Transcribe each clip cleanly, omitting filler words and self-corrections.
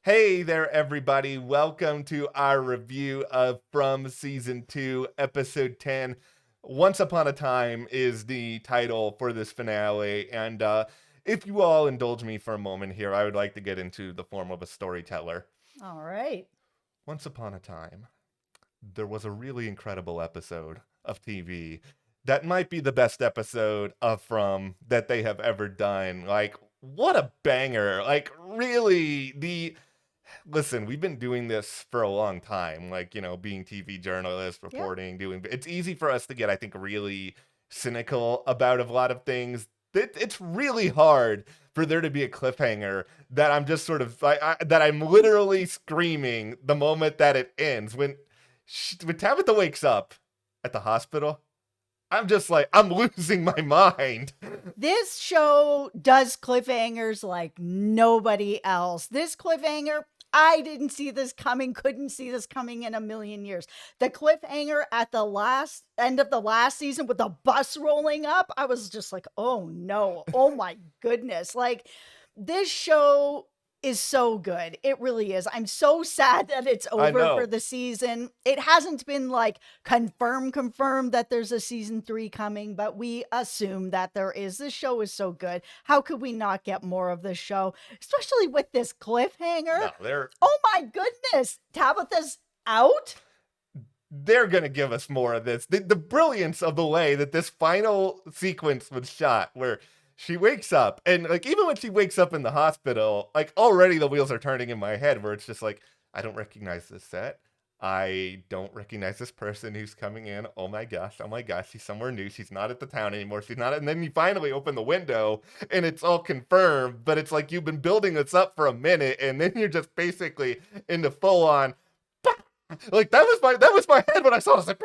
Hey there, everybody. Welcome to our review of From Season 2, Episode 10. Once Upon a Time is the title for this finale. And if you all indulge me for a moment here, I would like to get into the form of a storyteller. All right. Once upon a time, there was a really incredible episode of TV that might be the best episode of From that they have ever done. Like, what a banger. Like, really, listen, we've been doing this for a long time, like, being TV journalists, Yeah. reporting, it's easy for us to get, I think, really cynical about a lot of things. It's really hard for there to be a cliffhanger that I'm just sort of, that I'm literally screaming the moment that it ends. When Tabitha wakes up at the hospital, I'm just like, I'm losing my mind. This show does cliffhangers like nobody else. This cliffhanger, I didn't see this coming, couldn't see this coming in a million years. The cliffhanger at the last end of the last season with the bus rolling up, I was just like, oh no, oh my goodness. Like, this show is so good. It really is. I'm so sad that it's I over for know. the season. It hasn't been like confirmed that there's a season 3 coming, but we assume that there is. This show is so good. How could we not get more of this show, especially with this cliffhanger? No, Oh my goodness. Tabitha's out? they're gonna give us more of this. The brilliance of the way that this final sequence was shot, where she wakes up, and like even when she wakes up in the hospital, like already the wheels are turning in my head, where it's just like, I don't recognize this set. I don't recognize this person who's coming in. Oh my gosh, she's somewhere new. She's not at the town anymore. She's not. And then you finally open the window and it's all confirmed, but it's like you've been building this up for a minute and then you're just basically into full on. Like that was my head when I saw it. I was like,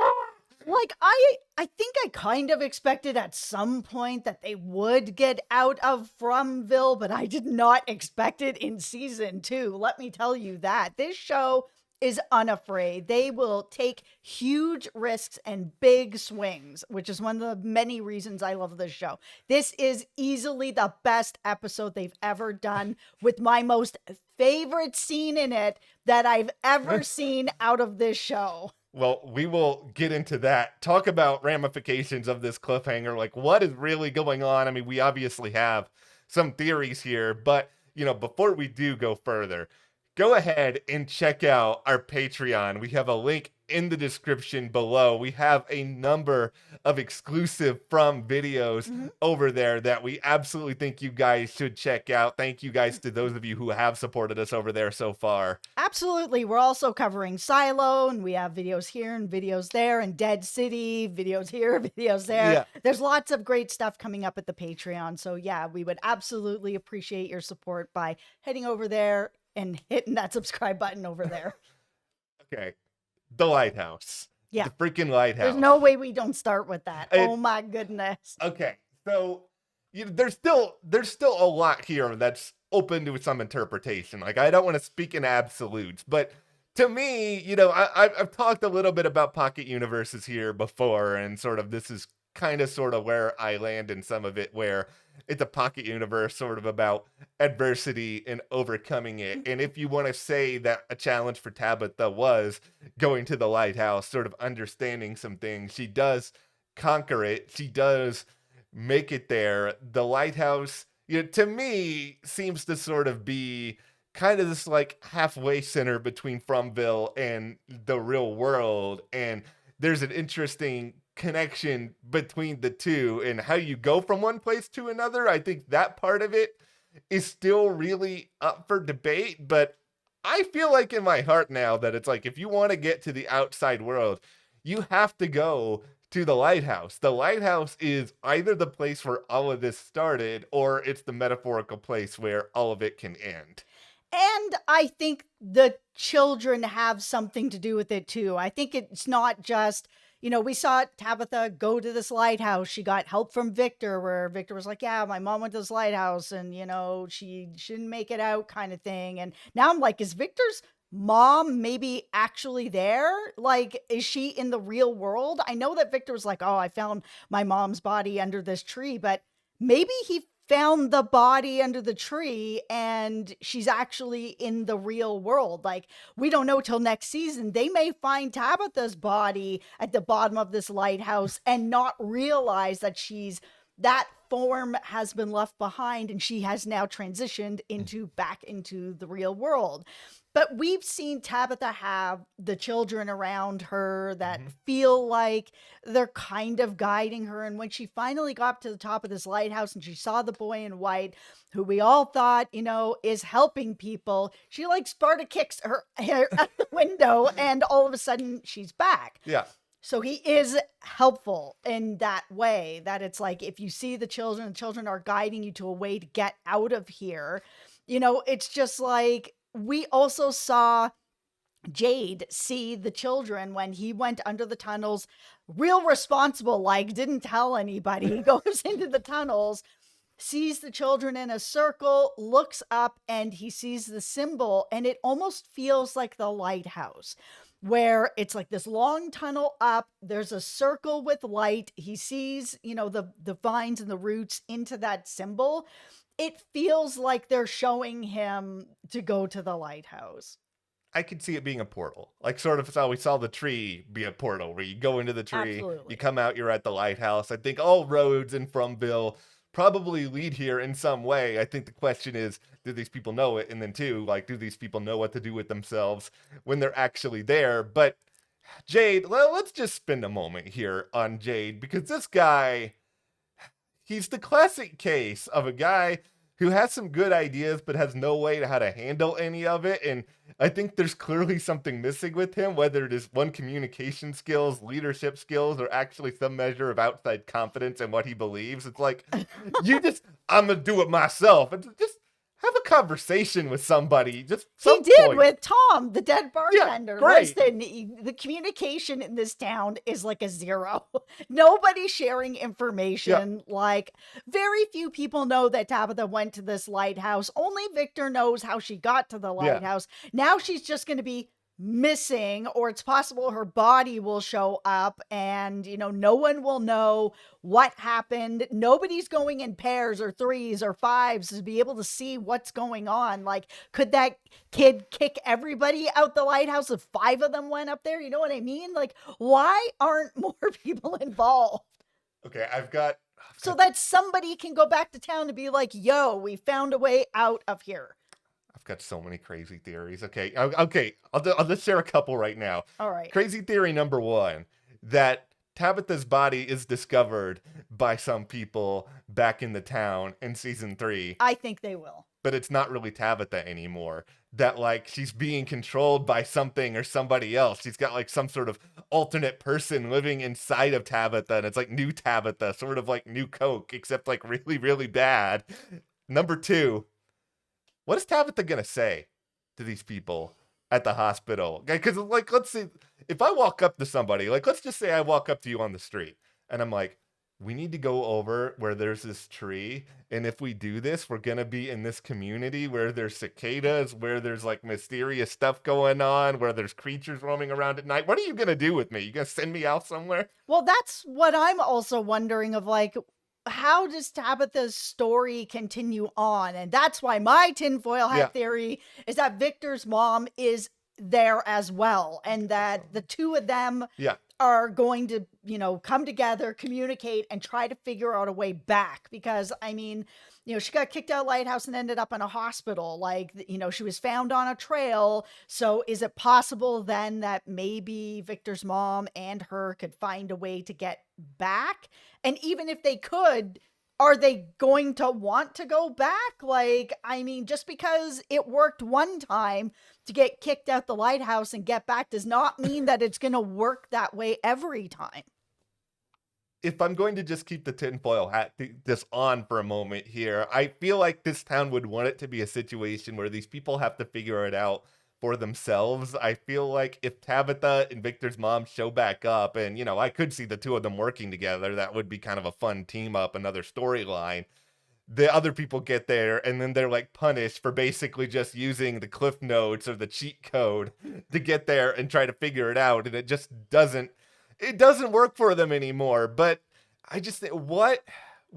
Like, I think I kind of expected at some point that they would get out of Fromville, but I did not expect it in season 2. Let me tell you that. This show is unafraid. They will take huge risks and big swings, which is one of the many reasons I love this show. This is easily the best episode they've ever done, with my most favorite scene in it that I've ever seen out of this show. well, we will get into that. Talk about ramifications of this cliffhanger. Like, what is really going on? I mean, we obviously have some theories here, but, before we do go further, go ahead and check out our Patreon. We have a link in the description below. We have a number of exclusive From videos Mhm. over there that we absolutely think you guys should check out. Thank you guys to those of you who have supported us over there so far. Absolutely. We're also covering Silo, and we have videos here and videos there, and Dead City, videos here, videos there. Yeah. There's lots of great stuff coming up at the Patreon. So, yeah, we would absolutely appreciate your support by heading over there and hitting that subscribe button over there. Okay. The lighthouse. Yeah. The freaking lighthouse. There's no way we don't start with that. It- Oh my goodness. Okay. So there's still a lot here that's open to some interpretation. Like, I don't want to speak in absolutes, but to me, I've talked a little bit about pocket universes here before, and sort of this is kind of sort of where I land in some of it, where it's a pocket universe sort of about adversity and overcoming it. And if you want to say that a challenge for Tabitha was going to the lighthouse, sort of understanding some things, she does conquer it. She does make it there. The lighthouse, to me, seems to sort of be kind of this like halfway center between Fromville and the real world. And there's an interesting connection between the two and how you go from one place to another. I think that part of it is still really up for debate, but I feel like in my heart now that it's like if you want to get to the outside world, you have to go to the lighthouse. The lighthouse is either the place where all of this started or it's the metaphorical place where all of it can end. And I think the children have something to do with it too. I think it's not just, we saw Tabitha go to this lighthouse. She got help from Victor, where Victor was like, yeah, my mom went to this lighthouse and, she didn't make it out, kind of thing. And now I'm like, is Victor's mom maybe actually there? Like, is she in the real world? I know that Victor was like, oh, I found my mom's body under this tree, but maybe he found the body under the tree and she's actually in the real world. Like, we don't know till next season. They may find Tabitha's body at the bottom of this lighthouse and not realize that that form has been left behind and she has now transitioned back into the real world. But we've seen Tabitha have the children around her that feel like they're kind of guiding her. And when she finally got to the top of this lighthouse and she saw the boy in white, who we all thought, is helping people, she like Sparta kicks her out the window and all of a sudden she's back. Yeah. So he is helpful in that way, that it's like, if you see the children are guiding you to a way to get out of here. It's just like, we also saw Jade see the children when he went under the tunnels, real responsible, like didn't tell anybody. He goes into the tunnels, sees the children in a circle, looks up, and he sees the symbol, and it almost feels like the lighthouse, where it's like this long tunnel up, there's a circle with light. He sees, the vines and the roots into that symbol. It feels like they're showing him to go to the lighthouse. I could see it being a portal. Like sort of how we saw the tree be a portal, where you go into the tree, Absolutely. you come out, you're at the lighthouse. I think all roads in Fromville probably lead here in some way. I think the question is, do these people know it? And then two, like, do these people know what to do with themselves when they're actually there? But Jade, let's just spend a moment here on Jade, because this guy, he's the classic case of a guy who has some good ideas but has no way to how to handle any of it. And I think there's clearly something missing with him, whether it is communication skills, leadership skills, or actually some measure of outside confidence in what he believes. It's like, I'm gonna do it myself. And just have a conversation with somebody. He did with Tom, the dead bartender. Yeah, great. Listen, the communication in this town is like a zero. Nobody's sharing information. Yeah. Like, very few people know that Tabitha went to this lighthouse. Only Victor knows how she got to the lighthouse. Yeah. Now she's just going to be missing, or it's possible her body will show up and no one will know what happened. Nobody's going in pairs or threes or fives to be able to see what's going on. Like, could that kid kick everybody out the lighthouse if 5 of them went up there? You know what I mean? Like, why aren't more people involved? Okay, I've got so that somebody can go back to town to be like, yo, we found a way out of here. I've got so many crazy theories. Okay. I'll just share a couple right now. All right. Crazy theory number 1, that Tabitha's body is discovered by some people back in the town in season 3. I think they will. But it's not really Tabitha anymore. That like she's being controlled by something or somebody else. She's got like some sort of alternate person living inside of Tabitha, and it's like new Tabitha, sort of like new Coke, except like really, really bad. Number 2. What is Tabitha going to say to these people at the hospital? Because, like, let's see, if I walk up to somebody, like, let's just say I walk up to you on the street, and I'm like, we need to go over where there's this tree, and if we do this, we're going to be in this community where there's cicadas, where there's, like, mysterious stuff going on, where there's creatures roaming around at night. What are you going to do with me? You going to send me out somewhere? Well, that's what I'm also wondering of, like, how does Tabitha's story continue on? And that's why my tinfoil hat theory is that Victor's mom is there as well. And that the two of them are going to, come together, communicate, and try to figure out a way back. Because, I mean, she got kicked out of Lighthouse and ended up in a hospital. Like, she was found on a trail. So is it possible then that maybe Victor's mom and her could find a way to get back? And even if they could, are they going to want to go back? Like, I mean, just because it worked one time to get kicked out the lighthouse and get back does not mean that it's going to work that way every time. If I'm going to just keep the tinfoil hat this on for a moment here, I feel like this town would want it to be a situation where these people have to figure it out for themselves. I feel like if Tabitha and Victor's mom show back up, and, I could see the two of them working together, that would be kind of a fun team up, another storyline. The other people get there, and then they're, like, punished for basically just using the cliff notes or the cheat code to get there and try to figure it out, and it just doesn't work for them anymore. But I just think, what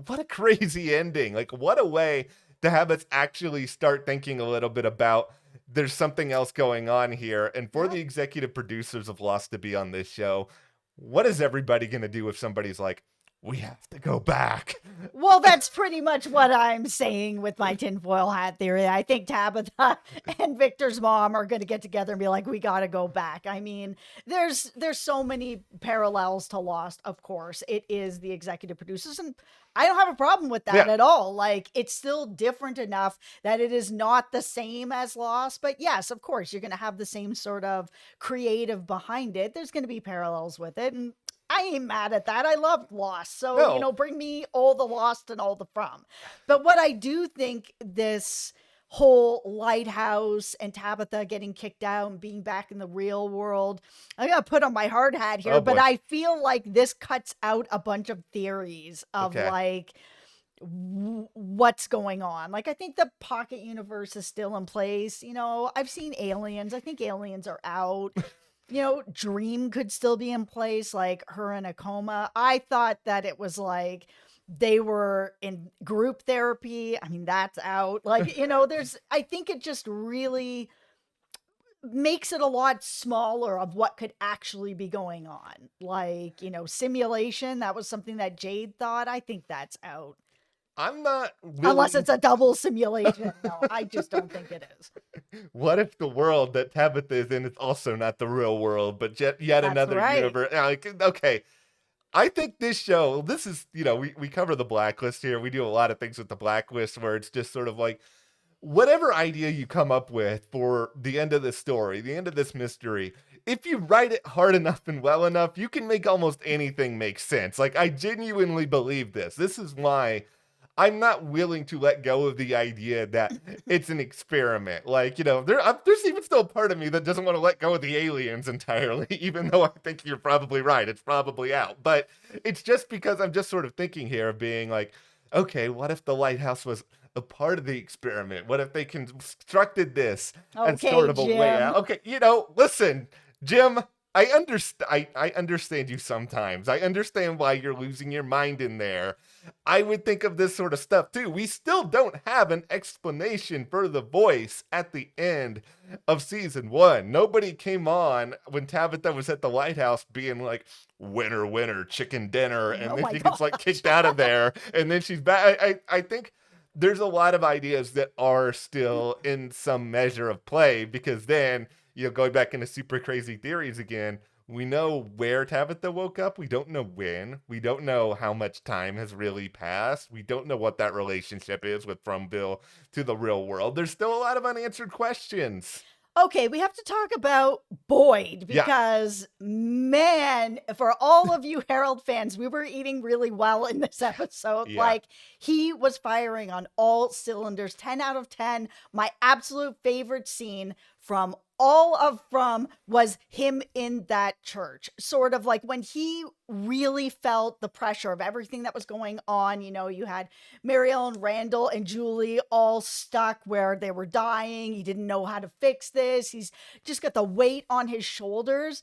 what a crazy ending. Like, what a way to have us actually start thinking a little bit about there's something else going on here. And for Yeah. the executive producers of Lost to be on this show, what is everybody going to do if somebody's like, we have to go back? Well, that's pretty much what I'm saying with my tinfoil hat theory. I think Tabitha and Victor's mom are going to get together and be like, we got to go back. I mean, there's so many parallels to Lost, of course. It is the executive producers, and I don't have a problem with that at all. Like, it's still different enough that it is not the same as Lost. But yes, of course, you're going to have the same sort of creative behind it. There's going to be parallels with it. And I ain't mad at that. I loved Lost. So, No. bring me all the Lost and all the From. But what I do think this whole Lighthouse and Tabitha getting kicked out and being back in the real world, I gotta put on my hard hat here, but I feel like this cuts out a bunch of theories of like what's going on. Like, I think the pocket universe is still in place. I've seen Aliens. I think Aliens are out. Dream could still be in place, like her in a coma. I thought that it was like they were in group therapy. I mean, that's out. Like, I think it just really makes it a lot smaller of what could actually be going on. Like, simulation, that was something that Jade thought. I think that's out. I'm not unless it's a double simulation. No, I just don't think it is. What if the world that Tabitha is in is also not the real world, but yet another universe? Like, okay, I think this show, this is, we cover the Blacklist here. We do a lot of things with the Blacklist where it's just sort of like, whatever idea you come up with for the end of this story, the end of this mystery, if you write it hard enough and well enough, you can make almost anything make sense. Like, I genuinely believe this. This is why I'm not willing to let go of the idea that it's an experiment. Like, there's even still a part of me that doesn't want to let go of the aliens entirely, even though I think you're probably right. It's probably out. But it's just because I'm just sort of thinking here of being like, okay, what if the lighthouse was a part of the experiment? What if they constructed this as sort of a way out? Okay, listen, Jim, I understand you sometimes. I understand why you're losing your mind in there. I would think of this sort of stuff too. We still don't have an explanation for the voice at the end of season 1. Nobody came on when Tabitha was at the lighthouse being like, winner, winner, chicken dinner. And then she gets like kicked out of there. And then she's back. I think there's a lot of ideas that are still in some measure of play, because then, going back into super crazy theories again, we know where Tabitha woke up. We don't know when. We don't know how much time has really passed. We don't know what that relationship is with from Bill to the real world. There's still a lot of unanswered questions. Okay, we have to talk about Boyd because, man, for all of you Harold fans, we were eating really well in this episode. Like, he was firing on all cylinders, 10 out of 10. My absolute favorite scene from all of From was him in that church. Sort of like when he really felt the pressure of everything that was going on. You had Mariel and Randall and Julie all stuck where they were dying. He didn't know how to fix this. He's just got the weight on his shoulders.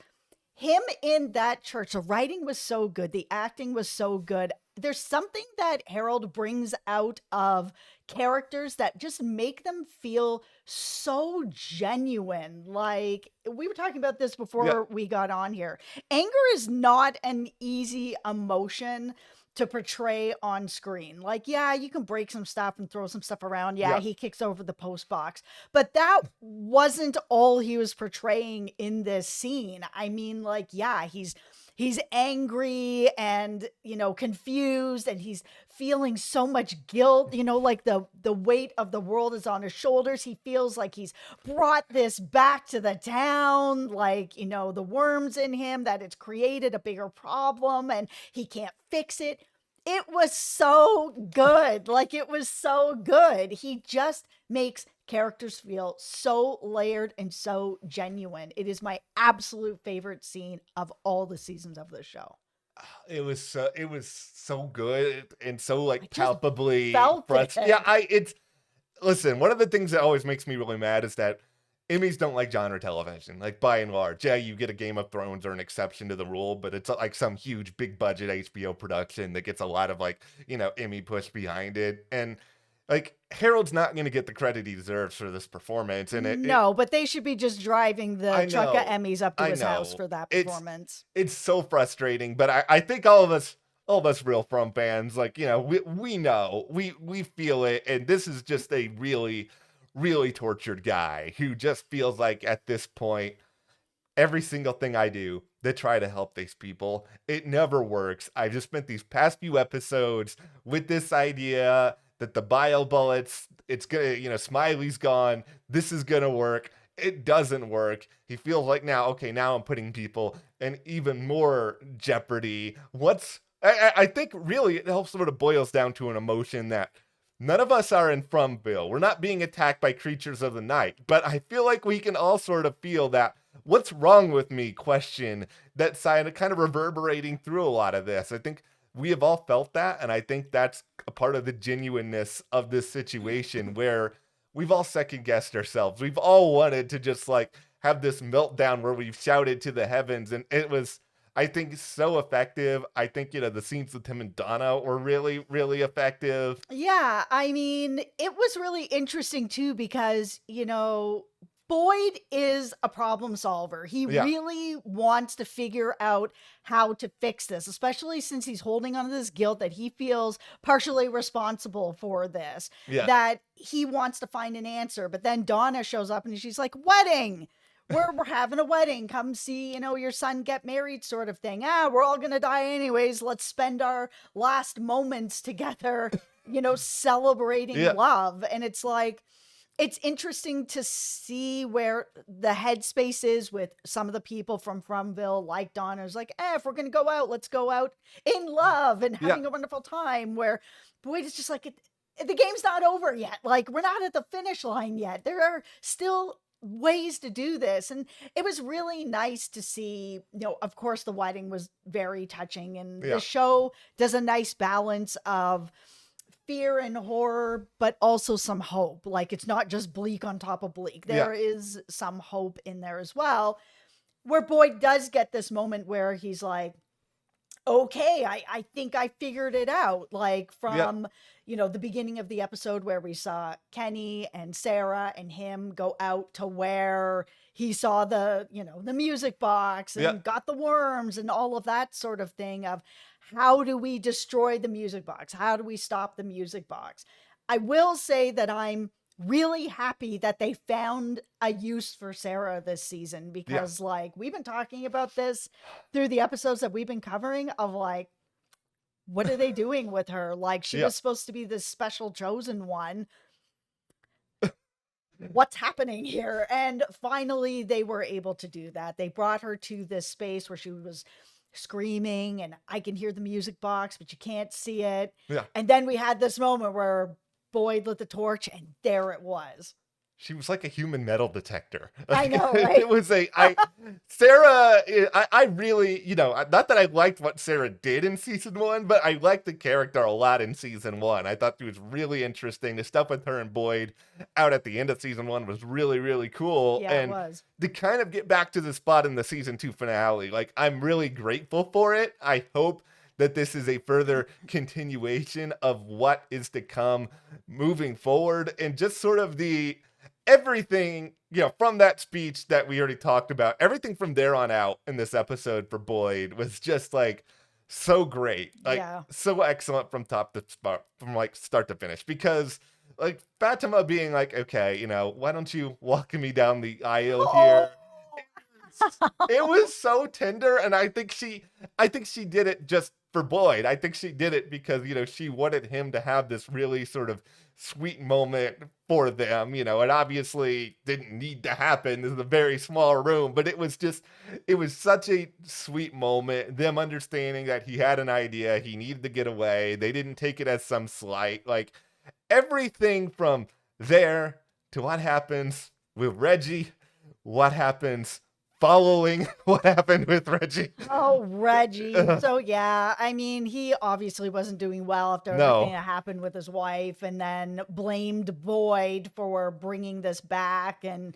Him in that church, the writing was so good. The acting was so good. There's something that Harold brings out of characters that just make them feel so genuine. Like, we were talking about this before we got on here. Anger is not an easy emotion to portray on screen. Like, you can break some stuff and throw some stuff around. He kicks over the post box. But that wasn't all he was portraying in this scene. I mean, like, he's angry and, confused, and he's feeling so much guilt, like the weight of the world is on his shoulders. He feels like he's brought this back to the town, like, the worms in him, that it's created a bigger problem and he can't fix it. It was so good. Like, it was so good. He just makes characters feel so layered and so genuine. It is my absolute favorite scene of all the seasons of the show. It was so good and so like palpably frustrating. Listen, one of the things that always makes me really mad is that Emmys don't like genre television, like, by and large. Yeah, you get a Game of Thrones or an exception to the rule, but it's like some huge, big budget HBO production that gets a lot of, like, Emmy push behind it. And, like, Harold's not going to get the credit he deserves for this performance. And No, but they should be just driving the I truck of know, Emmys up to I his house know. for that It's performance. it's so frustrating, but I think all of us real From fans, like, we know, we feel it, and this is just a really, really tortured guy who just feels like at this point, every single thing I do to try to help these people, it never works. I've just spent these past few episodes with this idea that the bio bullets, it's gonna, Smiley's gone, this is gonna work. It doesn't work. He feels like now I'm putting people in even more jeopardy. I think really it helps sort of boils down to an emotion that none of us are in Fromville. We're not being attacked by creatures of the night, but I feel like we can all sort of feel that what's wrong with me question that side kind of reverberating through a lot of this. I think we have all felt that, and I think that's a part of the genuineness of this situation where we've all second guessed ourselves. We've all wanted to just like have this meltdown where we've shouted to the heavens, and it was, I think, so effective. I think, the scenes with him and Donna were really, really effective. Yeah, I mean, it was really interesting too because, Boyd is a problem solver. He Yeah. really wants to figure out how to fix this, especially since he's holding on to this guilt that he feels partially responsible for this, Yeah. that he wants to find an answer. But then Donna shows up and she's like, wedding. We're having a wedding. Come see, your son get married sort of thing. We're all going to die anyways. Let's spend our last moments together, celebrating Yeah. love. And it's like, it's interesting to see where the headspace is with some of the people from Fromville, like Donna's like, if we're going to go out, let's go out in love and having a wonderful time, where Boyd is just like, the game's not over yet. Like, we're not at the finish line yet. There are still ways to do this. And it was really nice to see, of course, the wedding was very touching, and the show does a nice balance of fear and horror, but also some hope. Like, it's not just bleak on top of bleak. There is some hope in there as well, where Boyd does get this moment where he's like, okay, I think I figured it out. Like, from, the beginning of the episode where we saw Kenny and Sarah and him go out to where he saw the, the music box and got the worms and all of that sort of thing of, how do we destroy the music box? How do we stop the music box? I will say that I'm really happy that they found a use for Sarah this season, because like, we've been talking about this through the episodes that we've been covering of like, what are they doing with her? Like, she was supposed to be this special chosen one. What's happening here? And finally they were able to do that. They brought her to this space where she was screaming and I can hear the music box, but you can't see it. And then we had this moment where Boyd lit the torch and there it was. She was like a human metal detector. I know, right? It was Sarah, I really, not that I liked what Sarah did in season 1, but I liked the character a lot in season 1. I thought she was really interesting. The stuff with her and Boyd out at the end of season 1 was really, really cool. Yeah, and it was. To kind of get back to the spot in the season 2 finale, like, I'm really grateful for it. I hope that this is a further continuation of what is to come moving forward, and just sort of everything, from that speech that we already talked about, everything from there on out in this episode for Boyd was just like so great, like so excellent from top to from like start to finish. Because like Fatima being like, okay, why don't you walk me down the aisle here? It was so tender, and I think she did it just for Boyd. I think she did it because, she wanted him to have this really sort of sweet moment for them, it obviously didn't need to happen. This is a very small room, but it was such a sweet moment. Them understanding that he had an idea, he needed to get away. They didn't take it as some slight. Like, everything from there to what happens with Reggie, what happens following what happened with Reggie. Oh, Reggie. So yeah, I mean, he obviously wasn't doing well after everything No. that happened with his wife, and then blamed Boyd for bringing this back, and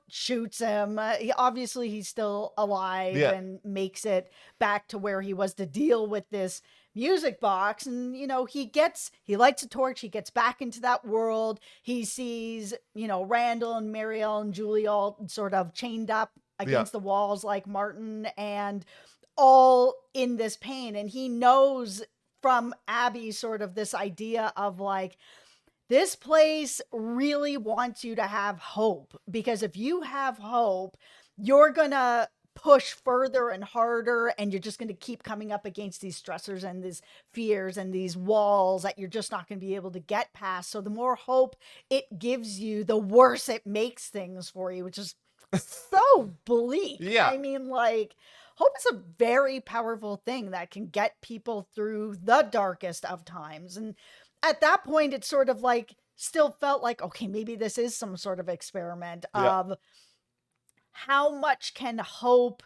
shoots him. Obviously he's still alive Yeah. and makes it back to where he was to deal with this music box, and he lights a torch, he gets back into that world, he sees Randall and Mariel and Julie all sort of chained up Yeah. against the walls like Martin, and all in this pain, and he knows from Abby sort of this idea of like, this place really wants you to have hope, because if you have hope, you're gonna push further and harder, and you're just going to keep coming up against these stressors and these fears and these walls that you're just not going to be able to get past. So the more hope it gives you, the worse it makes things for you, which is so bleak. Yeah. I mean, like, hope is a very powerful thing that can get people through the darkest of times. And at that point, it sort of like still felt like, okay, maybe this is some sort of experiment of how much can hope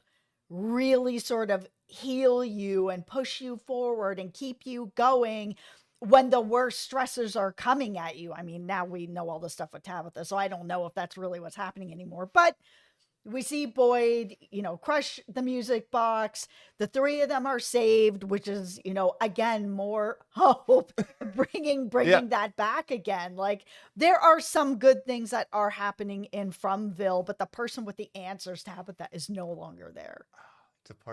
really sort of heal you and push you forward and keep you going when the worst stressors are coming at you. I mean, now we know all the stuff with Tabitha, so I don't know if that's really what's happening anymore, but we see Boyd, crush the music box. The three of them are saved, which is, again, more hope, bringing that back again. Like, there are some good things that are happening in Fromville, but the person with the answers, Tabitha, is no longer there.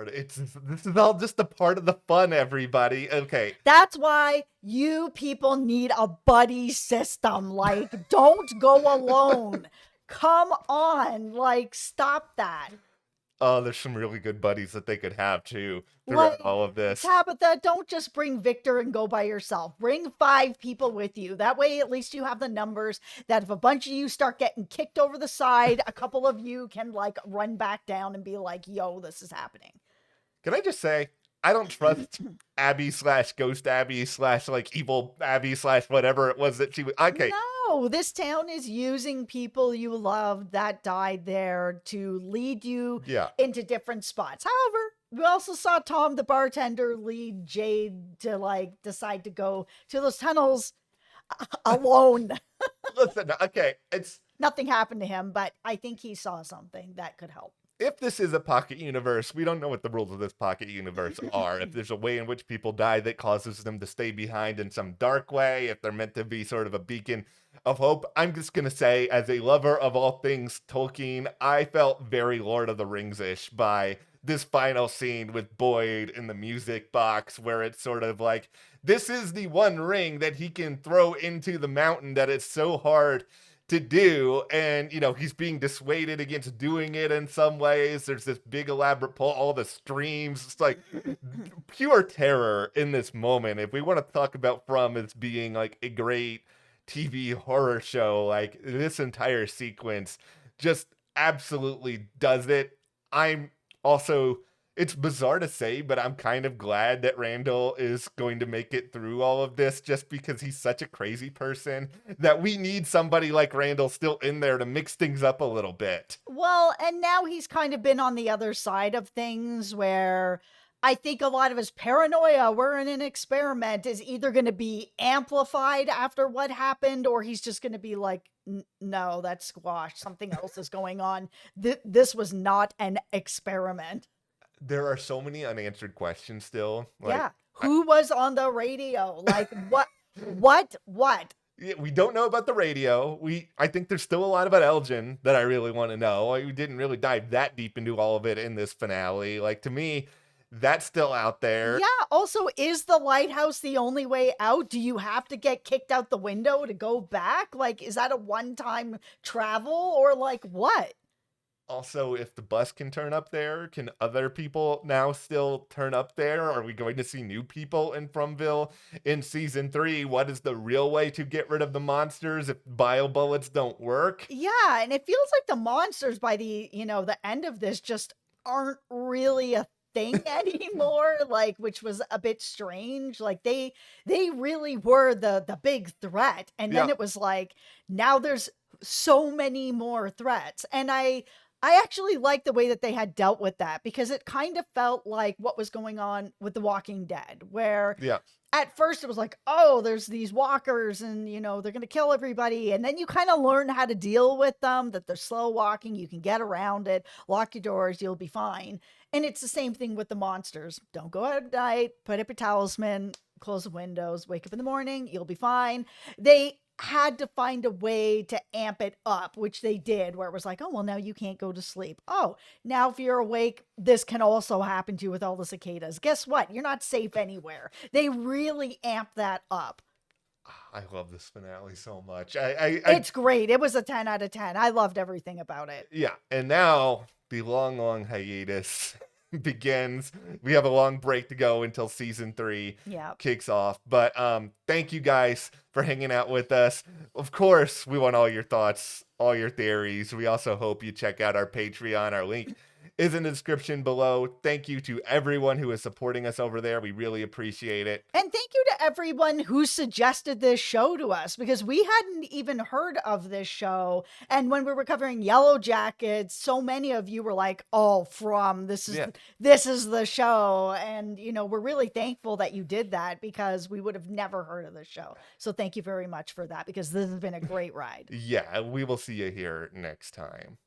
This is all just a part of the fun, everybody. Okay. That's why you people need a buddy system. Like, don't go alone. Come on, like, stop that. Oh, there's some really good buddies that they could have too throughout all of this. Tabitha, don't just bring Victor and go by yourself. Bring 5 people with you. That way, at least you have the numbers that if a bunch of you start getting kicked over the side, a couple of you can like run back down and be like, yo, this is happening. Can I just say, I don't trust Abby / Ghost Abby / like evil Abby / whatever it was that she was. Okay. No, this town is using people you love that died there to lead you into different spots. However, we also saw Tom, the bartender, lead Jade to like decide to go to those tunnels alone. Listen, okay, nothing happened to him, but I think he saw something that could help. If this is a pocket universe, we don't know what the rules of this pocket universe are. If there's a way in which people die that causes them to stay behind in some dark way, if they're meant to be sort of a beacon of hope, I'm just going to say, as a lover of all things Tolkien, I felt very Lord of the Rings-ish by this final scene with Boyd in the music box, where it's sort of like, this is the one ring that he can throw into the mountain that it's so hard to do, and he's being dissuaded against doing it in some ways. There's this big elaborate pull, all the streams. It's like pure terror in this moment. If we want to talk about From as being like a great TV horror show, like this entire sequence just absolutely does it. I'm also, it's bizarre to say, but I'm kind of glad that Randall is going to make it through all of this, just because he's such a crazy person that we need somebody like Randall still in there to mix things up a little bit. Well, and now he's kind of been on the other side of things, where I think a lot of his paranoia, we're in an experiment, is either going to be amplified after what happened, or he's just going to be like, no, that's squash. Something else is going on. This was not an experiment. There are so many unanswered questions still. Like, who was on the radio? Like, what? We don't know about the radio. I think there's still a lot about Elgin that I really want to know. We didn't really dive that deep into all of it in this finale. Like, to me, that's still out there. Yeah, also, is the lighthouse the only way out? Do you have to get kicked out the window to go back? Like, is that a one-time travel, or like what? Also, if the bus can turn up there, can other people now still turn up there? Are we going to see new people in Fromville in season 3? What is the real way to get rid of the monsters if bio bullets don't work? Yeah, and it feels like the monsters by the end of this just aren't really a thing anymore, like, which was a bit strange. Like, they really were the big threat, and then it was like, now there's so many more threats. And I I actually like the way that they had dealt with that because it kind of felt like what was going on with The Walking Dead, where Yeah. at first it was like, oh, there's these walkers and, they're going to kill everybody. And then you kind of learn how to deal with them, that they're slow walking. You can get around it, lock your doors, you'll be fine. And it's the same thing with the monsters. Don't go out at night, put up your talisman, close the windows, wake up in the morning, you'll be fine. They had to find a way to amp it up, which they did, where it was like, oh, well, now you can't go to sleep. Oh, now if you're awake, this can also happen to you with all the cicadas. Guess what? You're not safe anywhere. They really amped that up. I love this finale so much. It's great. It was a 10 out of 10. I loved everything about it. Yeah, and now the long hiatus begins. We have a long break to go until season 3 kicks off. But thank you guys for hanging out with us. Of course, we want all your thoughts, all your theories. We also hope you check out our Patreon. Our link is in the description below. Thank you to everyone who is supporting us over there. We really appreciate it. And thank you to everyone who suggested this show to us, because we hadn't even heard of this show. And when we were covering Yellow Jackets, so many of you were like, oh, this is the show. And, we're really thankful that you did that, because we would have never heard of the show. So thank you very much for that, because this has been a great ride. Yeah, we will see you here next time.